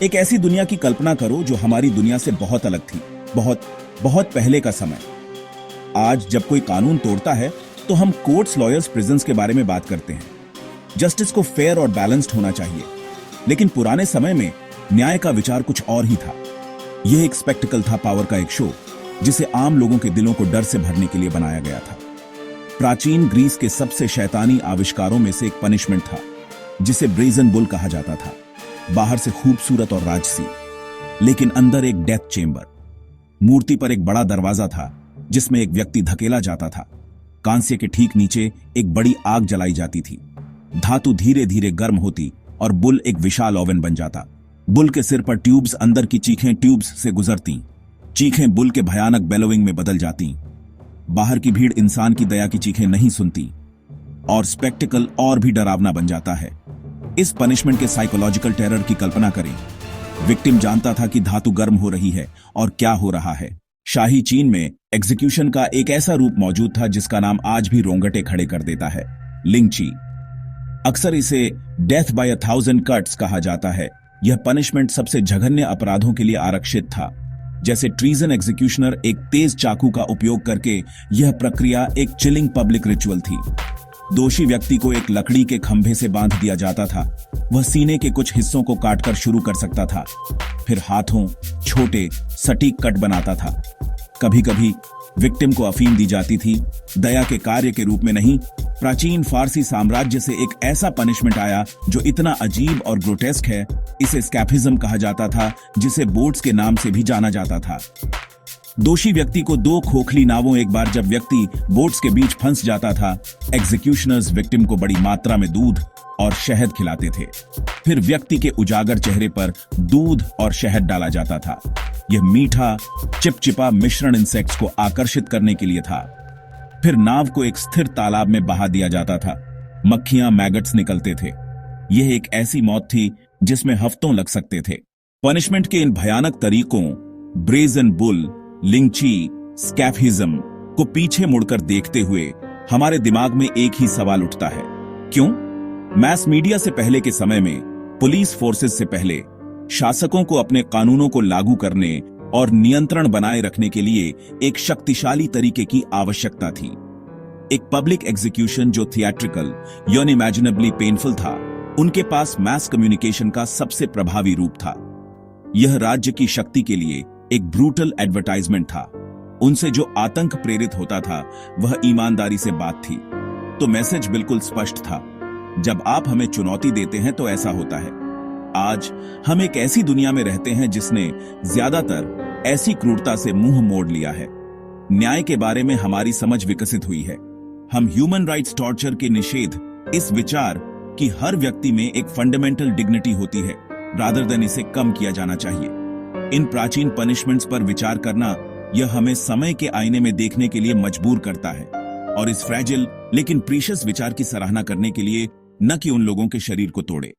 एक ऐसी दुनिया की कल्पना करो जो हमारी दुनिया से बहुत अलग थी। बहुत बहुत पहले का समय। आज जब कोई कानून तोड़ता है तो हम कोर्ट्स, लॉयर्स, प्रिजन्स के बारे में बात करते हैं। जस्टिस को फेयर और बैलेंस्ड होना चाहिए। लेकिन पुराने समय में न्याय का विचार कुछ और ही था। यह एक स्पेक्टिकल था, पावर का एक शो, जिसे आम लोगों के दिलों को डर से भरने के लिए बनाया गया था। प्राचीन ग्रीस के सबसे शैतानी आविष्कारों में से एक पनिशमेंट था जिसे ब्रेजन बुल कहा जाता था। बाहर से खूबसूरत और राजसी, लेकिन अंदर एक डेथ चेंबर। मूर्ति पर एक बड़ा दरवाजा था जिसमें एक व्यक्ति धकेला जाता था। कांस्य के ठीक नीचे एक बड़ी आग जलाई जाती थी। धातु धीरे धीरे गर्म होती और बुल एक विशाल ओवन बन जाता। बुल के सिर पर ट्यूब्स, अंदर की चीखें ट्यूब्स से गुजरती। चीखें बुल के भयानक बेलोइंग में बदल जाती। बाहर की भीड़ इंसान की दया की चीखें नहीं सुनती और स्पेक्टिकल और भी डरावना बन जाता है। इस पनिशमेंट के साइकोलॉजिकल टेरर की कल्पना करें। विक्टिम जानता था कि धातु गर्म हो रही है और क्या हो रहा है। शाही चीन में एग्जीक्यूशन का एक ऐसा रूप मौजूद था जिसका नाम आज भी रोंगटे खड़े कर देता है, लिंची। अक्सर इसे डेथ बाय 1000 कट्स कहा जाता है। यह पनिशमेंट सबसे जघन्य अपराधों के लिए आरक्षित था, जैसे ट्रीजन। एग्जीक्यूशनर एक तेज चाकू का उपयोग करके, यह प्रक्रिया एक चिलिंग पब्लिक रिचुअल थी। दोषी व्यक्ति को एक लकड़ी के खंभे से बांध दिया जाता था। वह सीने के कुछ हिस्सों को काटकर शुरू कर सकता था, फिर हाथों छोटे सटीक कट बनाता था। कभी कभी विक्टिम को अफीम दी जाती थी, दया के कार्य के रूप में नहीं। प्राचीन फारसी साम्राज्य से एक ऐसा पनिशमेंट आया जो इतना अजीब और ग्रोटेस्क है, इसे स्कैफिज्म कहा जाता था, जिसे बोट्स के नाम से भी जाना जाता था। दोषी व्यक्ति को 2 खोखली नावों, एक बार जब व्यक्ति बोट्स के बीच फंस जाता था, एग्जीक्यूशनर्स विक्टिम को बड़ी मात्रा में दूध और शहद खिलाते थे। फिर व्यक्ति के उजागर चेहरे पर दूध और शहद डाला जाता था। यह मीठा चिपचिपा मिश्रण इंसेक्ट्स को आकर्षित करने के लिए था। फिर नाव को एक स्थिर तालाब में बहा दिया जाता था। मक्खियां, मैगट्स निकलते थे। यह एक ऐसी मौत थी जिसमें हफ्तों लग सकते थे। पनिशमेंट के इन भयानक तरीकों, ब्रेजन बुल, लिंची, स्कैफिज्म को पीछे मुड़कर देखते हुए हमारे दिमाग में एक ही सवाल उठता है, क्यों? मैस मीडिया से पहले के समय में, पुलिस फोर्सेस से पहले, शासकों को अपने कानूनों को लागू करने और नियंत्रण बनाए रखने के लिए एक शक्तिशाली तरीके की आवश्यकता थी। एक पब्लिक एग्जीक्यूशन जो थिएट्रिकल, अनइमेजिनेबली पेनफुल था, उनके पास मैस कम्युनिकेशन का सबसे प्रभावी रूप था। यह राज्य की शक्ति के लिए एक ब्रूटल एडवर्टाइजमेंट था। उनसे जो आतंक प्रेरित होता था वह ईमानदारी से बात थी। तो मैसेज बिल्कुल स्पष्ट था, जब आप हमें चुनौती देते हैं तो ऐसा होता है। आज हम एक ऐसी दुनिया में रहते हैं जिसने ज्यादातर ऐसी क्रूरता से मुंह मोड़ लिया है। न्याय के बारे में हमारी समझ विकसित हुई है। हम ह्यूमन राइट्स टॉर्चर के निषेध, इस विचार कि हर व्यक्ति में एक फंडामेंटल डिग्निटी होती है, रादर देन इसे कम किया जाना चाहिए। इन प्राचीन पनिशमेंट्स पर विचार करना, यह हमें समय के आईने में देखने के लिए मजबूर करता है और इस फ्रैजिल लेकिन प्रीशियस विचार की सराहना करने के लिए, न कि उन लोगों के शरीर को तोड़े।